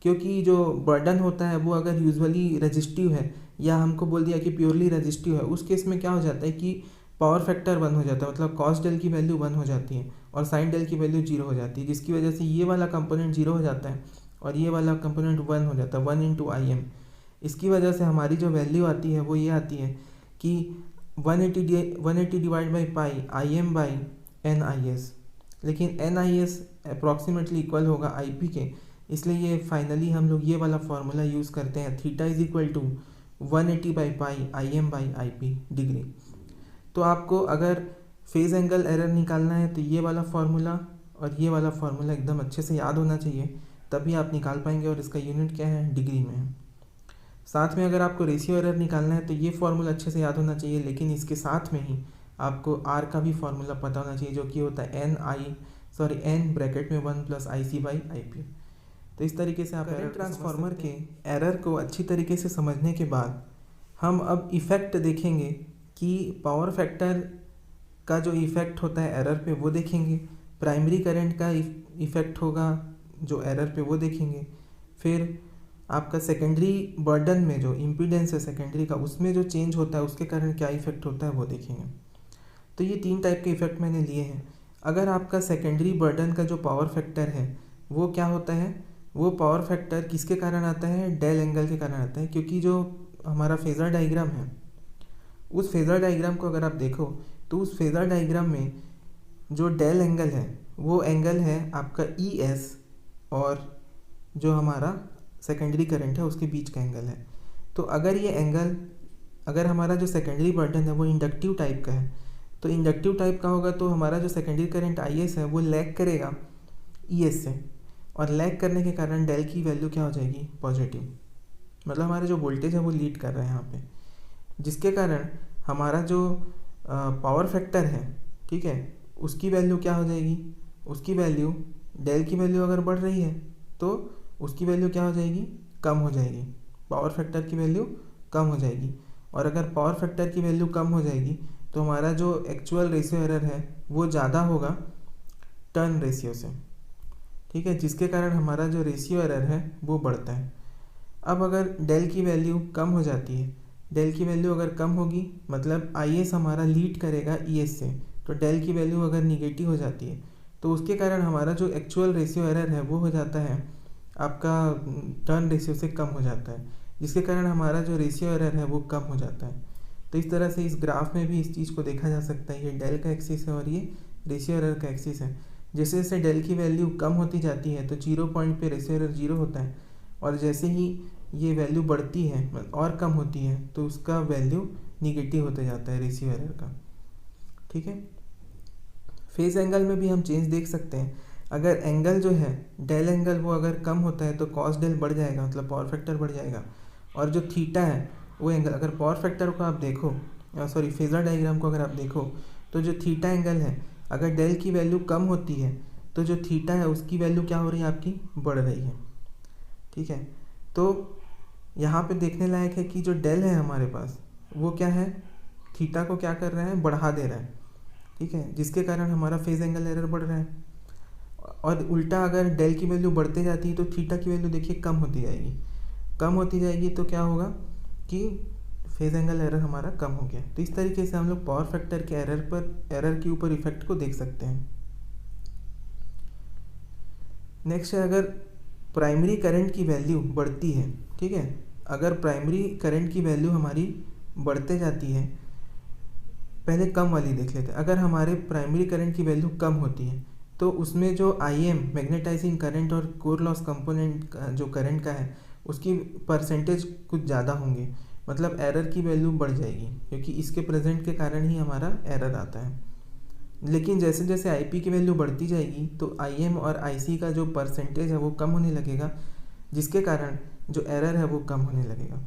क्योंकि जो बर्डन होता है वो अगर यूजुअली रेजिस्टिव है, या हमको बोल दिया कि प्योरली रेजिस्टिव है, उस केस में क्या हो जाता है कि पावर फैक्टर 1 हो जाता है, मतलब कॉस डेल की वैल्यू 1 हो जाती है और साइन डेल की वैल्यू 0 हो जाती है, जिसकी वजह से ये वाला कंपोनेंट 0 हो जाता है और ये वाला कंपोनेंट 1 हो जाता है, 1 इंटू आई एम। इसकी वजह से हमारी जो वैल्यू आती है वो ये आती है कि 180 divide by pi I M by N I S, लेकिन N I S approximately equal होगा आई पी के, इसलिए ये फाइनली हम लोग ये वाला फार्मूला यूज़ करते हैं, theta is equal to 180 by pi I M by I P degree. तो आपको अगर फेज़ एंगल एरर निकालना है तो ये वाला फार्मूला और ये वाला फार्मूला एकदम अच्छे से याद होना चाहिए, तभी आप निकाल पाएंगे, और इसका यूनिट क्या है, डिग्री में है। साथ में अगर आपको रेशियो एरर निकालना है तो ये फार्मूला अच्छे से याद होना चाहिए, लेकिन इसके साथ में ही आपको आर का भी फार्मूला पता होना चाहिए, जो कि होता है एन ब्रैकेट में 1 plus I C by I P. तो इस तरीके से आप करंट ट्रांसफार्मर के एरर को अच्छी तरीके से समझने के बाद हम अब इफ़ेक्ट देखेंगे कि पावर फैक्टर का जो इफ़ेक्ट होता है एरर पे वो देखेंगे, प्राइमरी करंट का इफ़ेक्ट होगा जो एरर पे वो देखेंगे, फिर आपका सेकेंडरी बर्डन में जो इम्पीडेंस है सेकेंडरी का उसमें जो चेंज होता है उसके कारण क्या इफ़ेक्ट होता है वो देखेंगे। तो ये 3 टाइप के इफ़ेक्ट मैंने लिए हैं। अगर आपका सेकेंडरी बर्डन का जो पावर फैक्टर है वो क्या होता है, वो पावर फैक्टर किसके कारण आता है, डेल एंगल के कारण आता है, क्योंकि जो हमारा फेज़र डायग्राम है उस फेज़र डायग्राम को अगर आप देखो तो उस फेज़र डायग्राम में जो डेल एंगल है वो एंगल है आपका ई एस और जो हमारा सेकेंडरी करंट है उसके बीच का एंगल है। तो अगर ये एंगल, अगर हमारा जो सेकेंडरी बर्डन है वो इंडक्टिव टाइप का है, तो इंडक्टिव टाइप का होगा तो हमारा जो सेकेंडरी करंट आई एस है वो लैग करेगा ई एस से, और लैग करने के कारण डेल की वैल्यू क्या हो जाएगी, पॉजिटिव, मतलब हमारा जो वोल्टेज है वो लीड कर रहा है यहाँ पे, जिसके कारण हमारा जो पावर फैक्टर है, ठीक है, उसकी वैल्यू क्या हो जाएगी, उसकी वैल्यू डेल की वैल्यू अगर बढ़ रही है तो उसकी वैल्यू क्या हो जाएगी, कम हो जाएगी, पावर फैक्टर की वैल्यू कम हो जाएगी, और अगर पावर फैक्टर की वैल्यू कम हो जाएगी तो हमारा जो एक्चुअल रेशियो एरर है वो ज़्यादा होगा टर्न रेशियो से, ठीक है, जिसके कारण हमारा जो रेशियो एरर है वो बढ़ता है। अब अगर डेल की वैल्यू कम हो जाती है, डेल की वैल्यू अगर कम होगी मतलब आई एस हमारा लीड करेगा ई एस से, तो डेल की वैल्यू अगर निगेटिव हो जाती है तो उसके कारण हमारा जो एक्चुअल रेशियो एरर है वो हो जाता है आपका टर्न रेशियो से कम हो जाता है, जिसके कारण हमारा जो रेशियो एरर है वो कम हो जाता है। तो इस तरह से इस ग्राफ में भी इस चीज़ को देखा जा सकता है, ये डेल का एक्सिस है और ये रेशियो एरर का एक्सिस है। जैसे जैसे डेल की वैल्यू कम होती जाती है तो 0 पॉइंट पे रेशियो एरर 0 होता है, और जैसे ही ये वैल्यू बढ़ती है और कम होती है तो उसका वैल्यू निगेटिव होते जाता है रेशियो एरर का, ठीक है। फेज़ एंगल में भी हम चेंज देख सकते हैं, अगर एंगल जो है डेल एंगल वो अगर कम होता है तो कॉस डेल बढ़ जाएगा, मतलब पावर फैक्टर बढ़ जाएगा, और जो थीटा है वो एंगल, अगर पावर फैक्टर को आप देखो, सॉरी फेज़र डायग्राम को अगर आप देखो तो जो थीटा एंगल है अगर डेल की वैल्यू कम होती है तो जो थीटा है उसकी वैल्यू क्या हो रही है, आपकी बढ़ रही है, ठीक है। तो यहाँ पे देखने लायक है कि जो डेल है हमारे पास वो क्या है, थीटा को क्या कर रहा है, बढ़ा दे रहा है, ठीक है, जिसके कारण हमारा फेज़ एंगल एरर बढ़ रहा है। और उल्टा अगर डेल की वैल्यू बढ़ते जाती है तो थीटा की वैल्यू देखिए कम होती जाएगी, कम होती जाएगी तो क्या होगा कि फेज़ एंगल एरर हमारा कम हो गया। तो इस तरीके से हम लोग पावर फैक्टर के एरर के ऊपर इफेक्ट को देख सकते हैं। नेक्स्ट है अगर प्राइमरी करंट की वैल्यू बढ़ती है, ठीक है, अगर प्राइमरी करंट की वैल्यू हमारी बढ़ते जाती है, पहले कम वाली देख लेते हैं, अगर हमारे प्राइमरी करंट की वैल्यू कम होती है तो उसमें जो आई एम मैग्नेटाइजिंग करंट और कोर लॉस कंपोनेंट जो करंट का है उसकी परसेंटेज कुछ ज़्यादा होंगे, मतलब एरर की वैल्यू बढ़ जाएगी, क्योंकि इसके प्रेजेंट के कारण ही हमारा एरर आता है। लेकिन जैसे जैसे आईपी की वैल्यू बढ़ती जाएगी तो आईएम और आईसी का जो परसेंटेज है वो कम होने लगेगा, जिसके कारण जो एरर है वो कम होने लगेगा।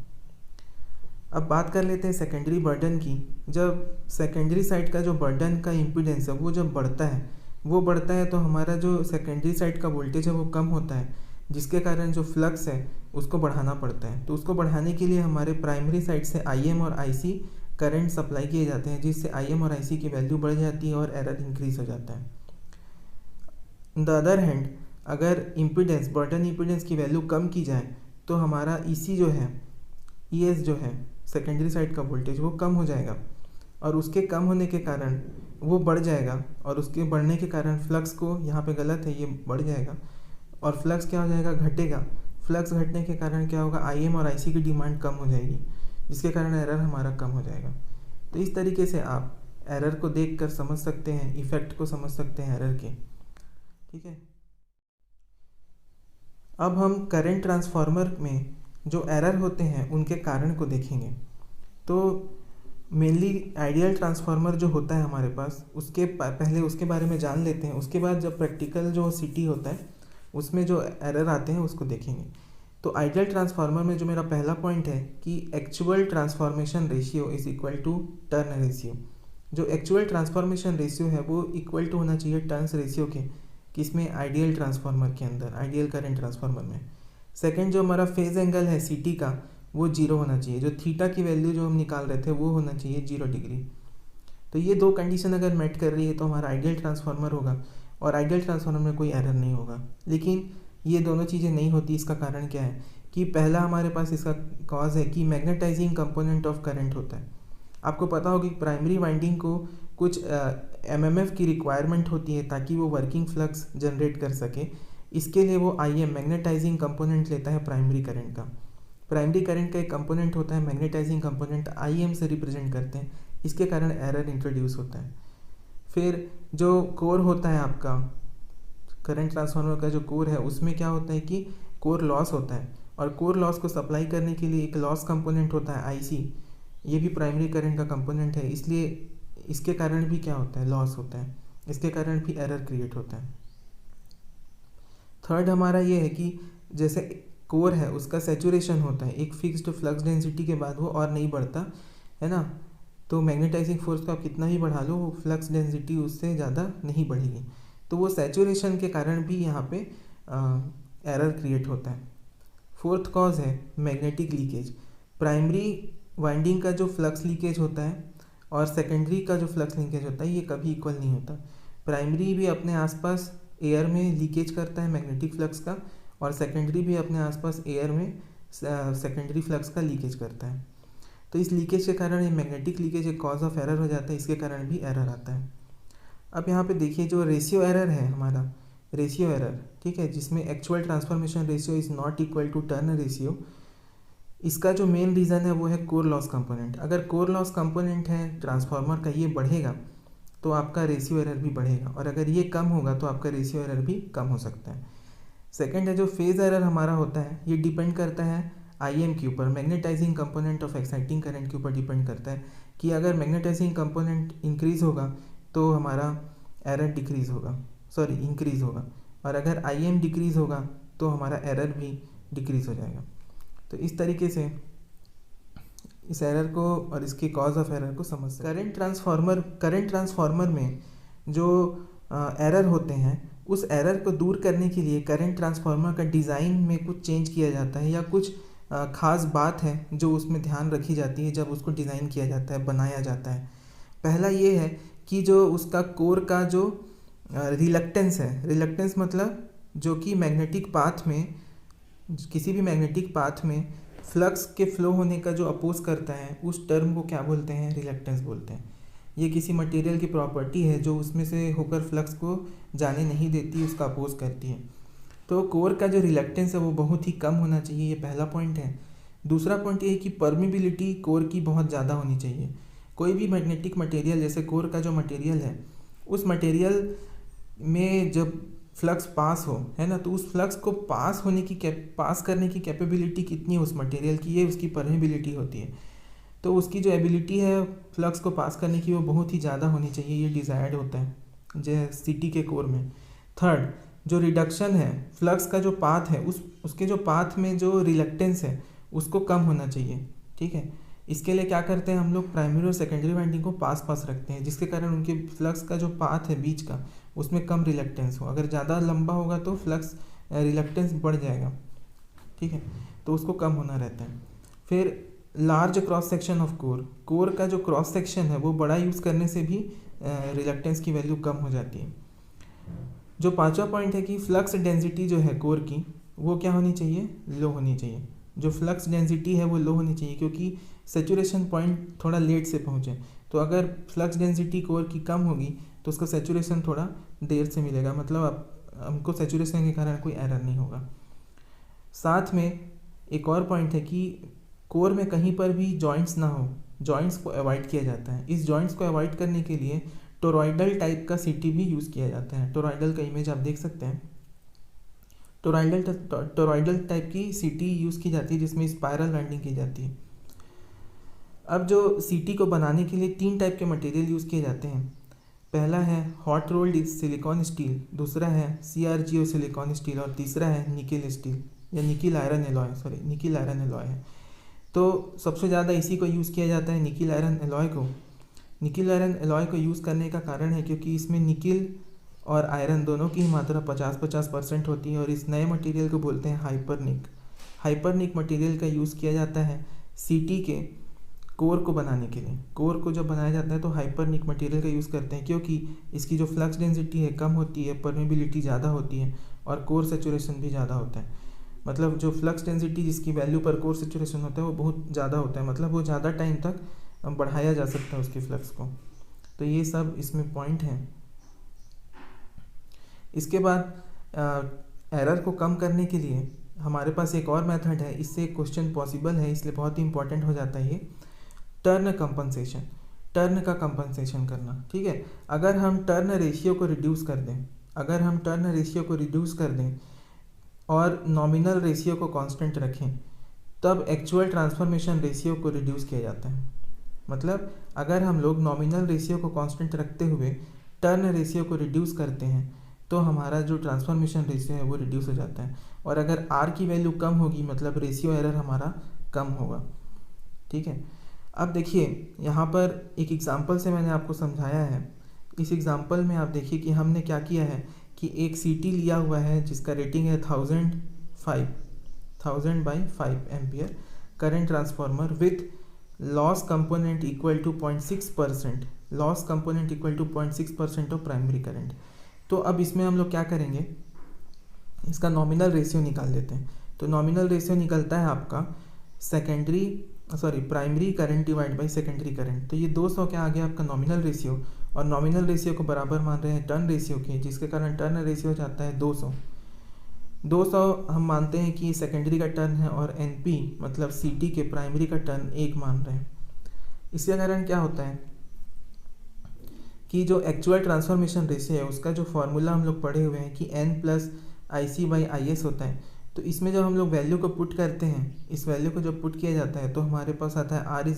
अब बात कर लेते हैं सेकेंडरी बर्डन की। जब सेकेंडरी साइड का जो बर्डन का इम्पीडेंस है वो जब बढ़ता है तो हमारा जो सेकेंडरी साइड का वोल्टेज है वो कम होता है, जिसके कारण जो फ्लक्स है उसको बढ़ाना पड़ता है। तो उसको बढ़ाने के लिए हमारे प्राइमरी साइड से आईएम और आईसी करंट सप्लाई किए जाते हैं, जिससे आईएम और आईसी की वैल्यू बढ़ जाती है और एरर इंक्रीज हो जाता है। ऑन द अदर हैंड अगर बर्डन इम्पीडेंस की वैल्यू कम की जाए तो हमारा ईसी जो है, ईएस जो है, सेकेंडरी साइड का वोल्टेज वो कम हो जाएगा, और उसके कम होने के कारण वो बढ़ जाएगा, और उसके बढ़ने के कारण फ्लक्स को, यहाँ पे गलत है, ये बढ़ जाएगा और फ्लक्स क्या हो जाएगा, घटेगा। फ्लक्स घटने के कारण क्या होगा, IM और IC की डिमांड कम हो जाएगी, जिसके कारण एरर हमारा कम हो जाएगा। तो इस तरीके से आप एरर को देख कर समझ सकते हैं, इफ़ेक्ट को समझ सकते हैं एरर के। ठीक है, अब हम करंट ट्रांसफार्मर में जो एरर होते हैं उनके कारण को देखेंगे। तो मेनली आइडियल ट्रांसफार्मर जो होता है हमारे पास, उसके पहले उसके बारे में जान लेते हैं, उसके बाद जब प्रैक्टिकल जो CT होता है उसमें जो एरर आते हैं उसको देखेंगे। तो आइडियल ट्रांसफार्मर में जो मेरा पहला पॉइंट है कि actual transformation ratio is equal to turn ratio. जो एक्चुअल ट्रांसफॉर्मेशन रेशियो है वो इक्वल टू होना चाहिए टर्न्स रेशियो के, किसमें, आइडियल ट्रांसफार्मर के अंदर, आइडियल करंट ट्रांसफार्मर में। सेकंड, जो हमारा फेज एंगल है CT का वो 0 होना चाहिए, जो थीटा की वैल्यू जो हम निकाल रहे थे वो होना चाहिए 0 डिग्री। तो ये दो कंडीशन अगर मेट कर रही है तो हमारा आइडियल ट्रांसफार्मर होगा, और आइडियल ट्रांसफार्मर में कोई एरर नहीं होगा। लेकिन ये दोनों चीज़ें नहीं होती, इसका कारण क्या है कि पहला हमारे पास इसका कॉज है कि मैग्नेटाइजिंग कंपोनेंट ऑफ करंट होता है। आपको पता होगा कि प्राइमरी वाइंडिंग को कुछ MMF की रिक्वायरमेंट होती है ताकि वो वर्किंग फ्लक्स जनरेट कर सके। इसके लिए वो IM मैग्नेटाइजिंग कंपोनेंट लेता है प्राइमरी करंट का। प्राइमरी करंट का एक कंपोनेंट होता है मैग्नेटाइजिंग कंपोनेंट, IM से रिप्रेजेंट करते हैं, इसके कारण एरर इंट्रोड्यूस होता है। फिर जो कोर होता है आपका, करंट ट्रांसफार्मर का जो कोर है उसमें क्या होता है कि कोर लॉस होता है, और कोर लॉस को सप्लाई करने के लिए एक लॉस कंपोनेंट होता है IC, ये भी प्राइमरी करंट का कंपोनेंट है, इसलिए इसके कारण भी क्या होता है, लॉस होता है, इसके कारण भी एरर क्रिएट होता है। थर्ड हमारा ये है कि जैसे कोर है उसका सैचुरेशन होता है, एक फिक्स्ड फ्लक्स डेंसिटी के बाद वो और नहीं बढ़ता है ना। तो मैग्नेटाइजिंग फोर्स को आप कितना भी बढ़ा लो, वो फ्लक्स डेंसिटी उससे ज़्यादा नहीं बढ़ेगी, तो वो सैचुरेशन के कारण भी यहाँ पे एरर क्रिएट होता है। फोर्थ कॉज है मैग्नेटिक लीकेज। प्राइमरी वाइंडिंग का जो फ्लक्स लीकेज होता है और सेकेंडरी का जो फ्लक्स लीकेज होता है ये कभी इक्वल नहीं होता। प्राइमरी भी अपने आसपास एयर में लीकेज करता है मैग्नेटिक फ्लक्स का, और सेकेंडरी भी अपने आसपास एयर में सेकेंडरी फ्लक्स का लीकेज करता है। तो इस लीकेज के कारण ये मैग्नेटिक लीकेज एक कॉज ऑफ एरर हो जाता है, इसके कारण भी एरर आता है। अब यहाँ पे देखिए जो रेशियो एरर है हमारा, रेशियो एरर, ठीक है, जिसमें actual transformation ratio is not equal to turn ratio, इसका जो मेन रीज़न है वो है कोर लॉस कंपोनेंट। अगर कोर लॉस कंपोनेंट है ट्रांसफार्मर का, ये बढ़ेगा तो आपका रेशियो एरर भी बढ़ेगा, और अगर ये कम होगा तो आपका रेशियो एरर भी कम हो सकता है। सेकंड है जो फेज एरर हमारा होता है, ये डिपेंड करता है IM के ऊपर, magnetising component of exciting current के ऊपर डिपेंड करता है कि अगर मैग्नेटाइजिंग कंपोनेंट इंक्रीज़ होगा तो हमारा एरर डिक्रीज़ होगा, सॉरी इंक्रीज़ होगा, और अगर IM डिक्रीज़ होगा तो हमारा एरर भी डिक्रीज़ हो जाएगा। तो इस तरीके से इस एरर को और इसके कॉज ऑफ एरर को समझ सकते हैं। करंट ट्रांसफार्मर में जो एरर होते हैं उस एरर को दूर करने के लिए करंट ट्रांसफार्मर का डिज़ाइन में कुछ चेंज किया जाता है, या कुछ ख़ास बात है जो उसमें ध्यान रखी जाती है जब उसको डिज़ाइन किया जाता है, बनाया जाता है। पहला ये है कि जो उसका कोर का जो रिलक्टेंस है, रिलक्टेंस मतलब जो कि मैग्नेटिक पाथ में, किसी भी मैग्नेटिक पाथ में फ्लक्स के फ्लो होने का जो अपोज करता है उस टर्म को क्या बोलते हैं, रिलक्टेंस बोलते हैं। ये किसी मटेरियल की प्रॉपर्टी है जो उसमें से होकर फ्लक्स को जाने नहीं देती, उसका अपोज करती है। तो कोर का जो रिलक्टेंस है वो बहुत ही कम होना चाहिए, ये पहला पॉइंट है। दूसरा पॉइंट ये है कि परमिबिलिटी कोर की बहुत ज़्यादा होनी चाहिए। कोई भी मैग्नेटिक मटेरियल, जैसे कोर का जो मटेरियल है, उस मटेरियल में जब फ्लक्स पास हो, है ना, तो उस फ्लक्स को पास करने की कैपेबिलिटी कितनी है उस मटेरियल की, ये उसकी परमिबिलिटी होती है। तो उसकी जो एबिलिटी है फ्लक्स को पास करने की वो बहुत ही ज़्यादा होनी चाहिए, ये डिज़ायर्ड होता है जो CT के कोर में। थर्ड, जो रिडक्शन है, फ्लक्स का जो पाथ है उसके जो पाथ में जो रिलक्टेंस है उसको कम होना चाहिए, ठीक है। इसके लिए क्या करते हैं हम लोग, प्राइमरी और सेकेंडरी वाइंडिंग को पास रखते हैं, जिसके कारण उनके फ्लक्स का जो पाथ है बीच का उसमें कम रिलक्टेंस हो। अगर ज़्यादा लंबा होगा तो फ्लक्स रिलक्टेंस बढ़ जाएगा, ठीक है, तो उसको कम होना रहता है। फिर large cross section of core का जो क्रॉस सेक्शन है वो बड़ा यूज़ करने से भी रिलक्टेंस की वैल्यू कम हो जाती है। जो पांचवा पॉइंट है कि फ्लक्स डेंसिटी जो है कोर की वो क्या होनी चाहिए, लो होनी चाहिए, जो फ्लक्स डेंसिटी है वो लो होनी चाहिए, क्योंकि सेचुरेशन पॉइंट थोड़ा लेट से पहुँचे। तो अगर फ्लक्स डेंसिटी कोर की कम होगी तो उसका सेचुरेशन थोड़ा देर से मिलेगा, मतलब हमको सेचुरेशन के कारण कोई एरर नहीं होगा। साथ में एक और पॉइंट है कि कोर में कहीं पर भी जॉइंट्स ना हो, जॉइंट्स को अवॉइड किया जाता है। इस जॉइंट्स को अवॉइड करने के लिए टोरॉइडल टाइप का सीटी भी यूज़ किया जाता है। टोरॉइडल का इमेज आप देख सकते हैं। टोरॉइडल टाइप की सीटी यूज़ की जाती है जिसमें स्पाइरल वाइंडिंग की जाती है। अब जो सीटी को बनाने के लिए 3 टाइप के मटेरियल यूज़ किए जाते हैं। पहला है हॉट रोल्ड सिलिकॉन स्टील, दूसरा है CRGO सिलिकॉन स्टील और तीसरा है निकिल स्टील या निकिल आयरन एलॉय है। तो सबसे ज़्यादा इसी को यूज़ किया जाता है, निकिल आयरन एलॉय को। निकिल आयरन एलॉय को यूज़ करने का कारण है क्योंकि इसमें निकिल और आयरन दोनों की मात्रा 50-50% होती है और इस नए मटेरियल को बोलते हैं हाइपरनिक मटेरियल का यूज़ किया जाता है सीटी के कोर को बनाने के लिए। कोर को जब बनाया जाता है तो हाइपरनिक मटेरियल का यूज़ करते हैं क्योंकि इसकी जो फ्लक्स डेंसिटी है कम होती है, परमेबिलिटी ज़्यादा होती है और कोर सेचुरेशन भी ज़्यादा होता है। मतलब जो फ्लक्स डेंसिटी जिसकी वैल्यू पर कोर सेचुरेशन होता है वो बहुत ज़्यादा होता है, मतलब वो ज़्यादा टाइम तक बढ़ाया जा सकता है उसकी फ्लक्स को। तो ये सब इसमें पॉइंट हैं। इसके बाद एरर को कम करने के लिए हमारे पास एक और मेथड है, इससे क्वेश्चन पॉसिबल है, इसलिए बहुत ही इंपॉर्टेंट हो जाता है ये टर्न का कंपनसेशन करना। ठीक है, अगर हम टर्न रेशियो को रिड्यूस कर दें और नॉमिनल रेशियो को कांस्टेंट रखें तब एक्चुअल ट्रांसफॉर्मेशन रेशियो को रिड्यूस किया जाता है। मतलब अगर हम लोग नॉमिनल रेशियो को कांस्टेंट रखते हुए टर्न रेशियो को रिड्यूस करते हैं तो हमारा जो ट्रांसफॉर्मेशन रेशियो है वो रिड्यूस हो जाता है। और अगर आर की वैल्यू कम होगी मतलब रेशियो एरर हमारा कम होगा। ठीक है, अब देखिए यहाँ पर एक एग्जांपल से मैंने आपको समझाया है। इस एग्जांपल में आप देखिए कि हमने क्या किया है कि एक सीटी लिया हुआ है जिसका रेटिंग है 1000/5 ampere current transformer with loss component equal to 0.6% of primary current. तो अब इसमें हम लोग क्या करेंगे, इसका नॉमिनल रेशियो निकाल लेते हैं। तो नॉमिनल रेशियो निकलता है आपका primary current divide by secondary current. तो ये 200 क्या आ गया आपका नॉमिनल रेशियो, और नॉमिनल रेशियो को बराबर मान रहे हैं टर्न रेशियो के, जिसके कारण टर्न रेशियो हो जाता है 200 हम मानते हैं कि सेकेंडरी का टर्न है और NP मतलब CT के प्राइमरी का टर्न 1 मान रहे हैं। इसके कारण क्या होता है कि जो एक्चुअल ट्रांसफॉर्मेशन रेशियो है उसका जो फॉर्मूला हम लोग पढ़े हुए हैं कि N+IC/IS होता है। तो इसमें जब हम लोग वैल्यू को पुट करते हैं, इस वैल्यू को जब पुट किया जाता है तो हमारे पास आता है R =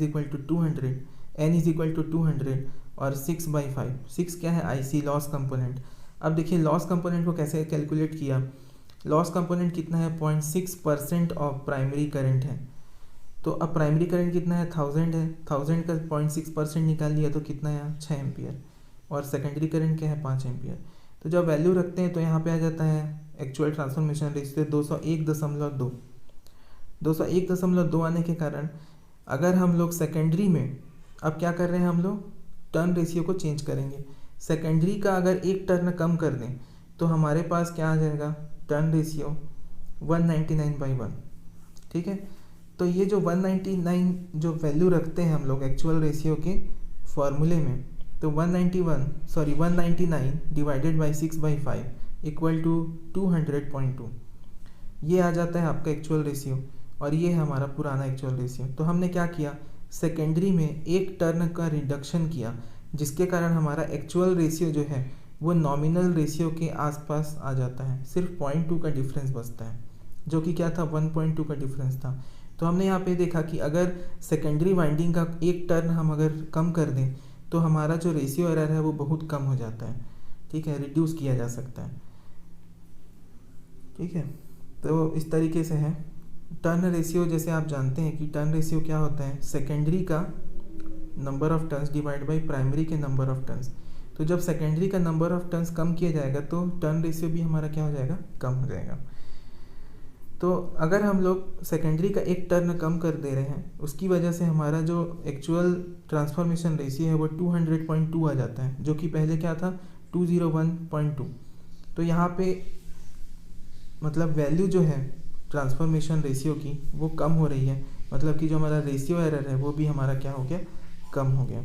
200, N = 200 और 6/5। 6 क्या है IC लॉस कंपोनेंट। अब देखिए लॉस कंपोनेंट को कैसे कैलकुलेट किया। लॉस कंपोनेंट कितना है 0.6% ऑफ प्राइमरी करंट है। तो अब प्राइमरी करंट कितना है 1000 है, 1000 का 0.6% निकाल लिया तो कितना है 6 एम्पियर, और सेकेंडरी करंट क्या है 5 एम्पियर। तो जब वैल्यू रखते हैं तो यहाँ पे आ जाता है एक्चुअल ट्रांसफॉर्मेशन रेशियो 201.2। 201.2 आने के कारण अगर हम लोग सेकेंडरी में अब क्या कर रहे हैं, हम लोग टर्न रेशियो को चेंज करेंगे। सेकेंडरी का अगर एक टर्न कम कर दें तो हमारे पास क्या आ जाएगा टर्न रेशियो 199/1। ठीक है, तो ये जो 199 जो वैल्यू रखते हैं हम लोग एक्चुअल रेशियो के फॉर्मूले में, तो 199 डिवाइडेड बाई 6/5 इक्वल टू 200.2, ये आ जाता है आपका एक्चुअल रेशियो, और ये है हमारा पुराना एक्चुअल रेशियो। तो हमने क्या किया, सेकेंडरी में एक टर्न का रिडक्शन किया जिसके कारण हमारा एक्चुअल रेशियो जो है वो नॉमिनल रेशियो के आसपास आ जाता है। सिर्फ 0.2 का डिफरेंस बचता है, जो कि क्या था 1.2 का डिफरेंस था। तो हमने यहाँ पे देखा कि अगर सेकेंडरी वाइंडिंग का एक टर्न हम अगर कम कर दें तो हमारा जो रेशियो एरर है वो बहुत कम हो जाता है। ठीक है, रिड्यूस किया जा सकता है। ठीक है, तो इस तरीके से है टर्न रेशियो। जैसे आप जानते हैं कि टर्न रेशियो क्या होता है, सेकेंडरी का number of turns divide by primary के नंबर ऑफ टर्न्स। तो जब सेकेंडरी का नंबर ऑफ टर्न्स कम किया जाएगा तो टर्न रेशियो भी हमारा क्या हो जाएगा, कम हो जाएगा। तो अगर हम लोग सेकेंडरी का एक टर्न कम कर दे रहे हैं उसकी वजह से हमारा जो एक्चुअल ट्रांसफॉर्मेशन रेशियो है वो 200.2 आ जाता है, जो कि पहले क्या था 201.2। तो यहाँ पे मतलब वैल्यू जो है ट्रांसफॉर्मेशन रेशियो की वो कम हो रही है, मतलब कि जो हमारा रेशियो एरर है वो भी हमारा क्या हो गया, कम हो गया।